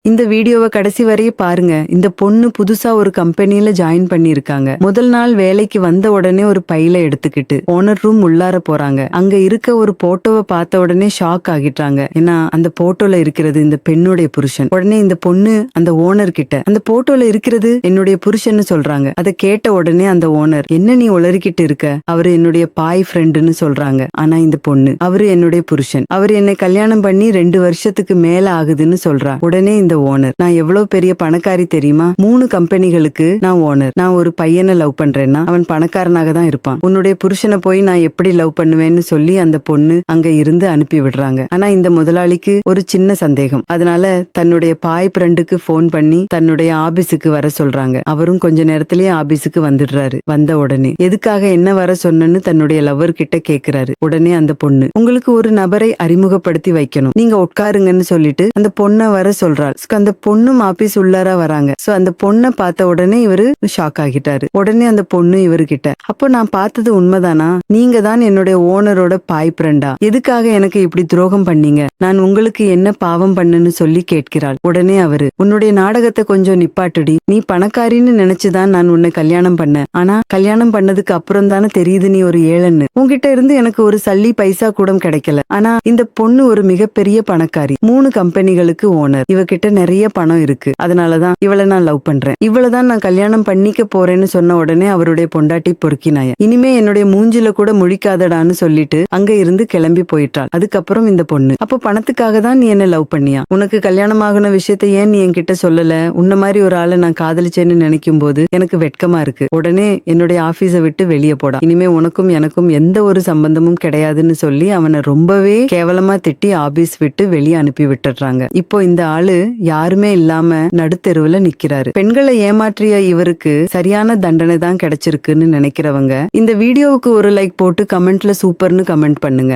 இந்த வீடியோவை கடைசி வரையே பாருங்க. இந்த பொண்ணு புதுசா ஒரு கம்பெனில ஜாயின் பண்ணிருக்காங்க. முதல் நாள் வேலைக்கு வந்த உடனே ஒரு பையில எடுத்துக்கிட்டு ஓனர் ரூம் உள்ளார போறாங்க. அங்க இருக்க ஒரு போட்டோவை பார்த்த உடனே ஷாக் ஆகிட்டாங்க. ஏன்னா அந்த போட்டோல இருக்கிறது இந்த பெண்ணுடைய புருஷன். உடனே இந்த பொண்ணு அந்த ஓனர் கிட்ட அந்த போட்டோல இருக்கிறது என்னுடைய புருஷன்னு சொல்றாங்க. அதை கேட்ட உடனே அந்த ஓனர், என்ன நீ உளறிக்கிட்டு இருக்க, அவரு என்னுடைய பாய் ஃப்ரெண்டுன்னு சொல்றாங்க. ஆனா இந்த பொண்ணு, அவரு என்னுடைய புருஷன், அவரு என்னை கல்யாணம் பண்ணி 2 வருஷத்துக்கு மேல ஆகுதுன்னு சொல்றா. உடனே இந்த ஓனர், நான் எவ்வளவு பெரிய பணக்காரி தெரியுமா, 3 கம்பெனிகளுக்கு நான் ஓனர். நான் ஒரு பையனை லவ் பண்றேன்னா அவன் பணக்காரனாக தான் இருப்பான். உன்னுடைய புருஷனை போய் நான் எப்படி லவ் பண்ணுவேன்னு சொல்லி அந்த பொண்ணு அங்க இருந்து அனுப்பி விடுறாங்க. ஆனா இந்த முதலாளிக்கு ஒரு சின்ன சந்தேகம். அதனால தன்னுடைய பாய் ஃப்ரெண்டுக்கு போன் பண்ணி தன்னுடைய ஆபீஸுக்கு வர சொல்றாங்க. அவரும் கொஞ்ச நேரத்திலேயே ஆபீஸுக்கு வந்துடுறாரு. வந்த உடனே எதுக்காக என்ன வர சொன்னு தன்னுடைய லவ்வர் கிட்ட கேக்குறாரு. உடனே அந்த பொண்ணு, உங்களுக்கு ஒரு நபரை அறிமுகப்படுத்தி வைக்கணும், நீங்க உட்காருங்கன்னு சொல்லிட்டு அந்த பொண்ணை வர சொல்றாள். அந்த பொண்ணும் ஆபீஸ் உள்ளார வராங்க. சோ அந்த பொண்ணை பார்த்த உடனே இவரு ஷாக் ஆகிட்டாரு. உடனே அந்த பொண்ணு இவரு கிட்ட, அப்போ நான் பார்த்தது உண்மைதானா, நீங்க தான் என்னுடைய ஓனரோட பாய் ஃப்ரெண்டா, எதுக்காக எனக்கு இப்படி துரோகம் பண்ணீங்க, நான் உங்களுக்கு என்ன பாவம் பண்ணுன்னு சொல்லி கேட்கிறாள். உடனே அவரு, உன்னுடைய நாடகத்தை கொஞ்சம் நிப்பாட்டுடி, நீ பணக்காரின்னு நினைச்சுதான் நான் உன்னை கல்யாணம் பண்ண, ஆனா கல்யாணம் பண்ணதுக்கு அப்புறம் தானே தெரியுது நீ ஒரு ஏழன்னு, உன்கிட்ட இருந்து எனக்கு ஒரு சல்லி பைசா கூட கிடைக்கல. ஆனா இந்த பொண்ணு ஒரு மிகப்பெரிய பணக்காரி, 3 கம்பெனிகளுக்கு ஓனர், இவகிட்ட நிறைய பணம் இருக்கு, அதனாலதான் இவளை நான் லவ் பண்றேன், இவ்வளவுதான் நான் கல்யாணம் பண்ணிக்க போறேன்னு சொன்ன உடனே அவருடைய பொண்டாட்டி பொறுக்கினாய, இனிமே என்னுடைய மூஞ்சில கூட முழிக்காதடான்னு சொல்லிட்டு அங்க இருந்து கிளம்பி போயிட்டாள். அதுக்கப்புறம் இந்த பொண்ணு, அப்போ பணத்துக்காக தான் நீ என்ன லவ் பண்ணியா, உனக்கு கல்யாணம் ஆகுன விஷயத்த ஏன் நீ என்கிட்ட சொல்லல, உன்ன மாதிரி ஒரு ஆளை நான் காதலிச்சேன்னு நினைக்கும் போது எனக்கு வெட்கமா இருக்கு, உடனே என்னுடைய ஆபீஸை விட்டு வெளியே போடா, இனிமே உனக்கும் எனக்கும் எந்த ஒரு சம்பந்தமும் கிடையாதுன்னு சொல்லி அவனை ரொம்பவே கேவலமா திட்டி ஆபீஸ் விட்டு வெளியே அனுப்பி விட்டுறாங்க. இப்போ இந்த ஆளு யாருமே இல்லாம நடுத்தெருவுல நிக்கிறாரு. பெண்களை ஏமாற்றிய இவருக்கு சரியான தண்டனை தான் கிடைச்சிருக்குன்னு நினைக்கிறவங்க இந்த வீடியோவுக்கு ஒரு லைக் போட்டு கமெண்ட்ல சூப்பர்னு கமெண்ட் பண்ணுங்க.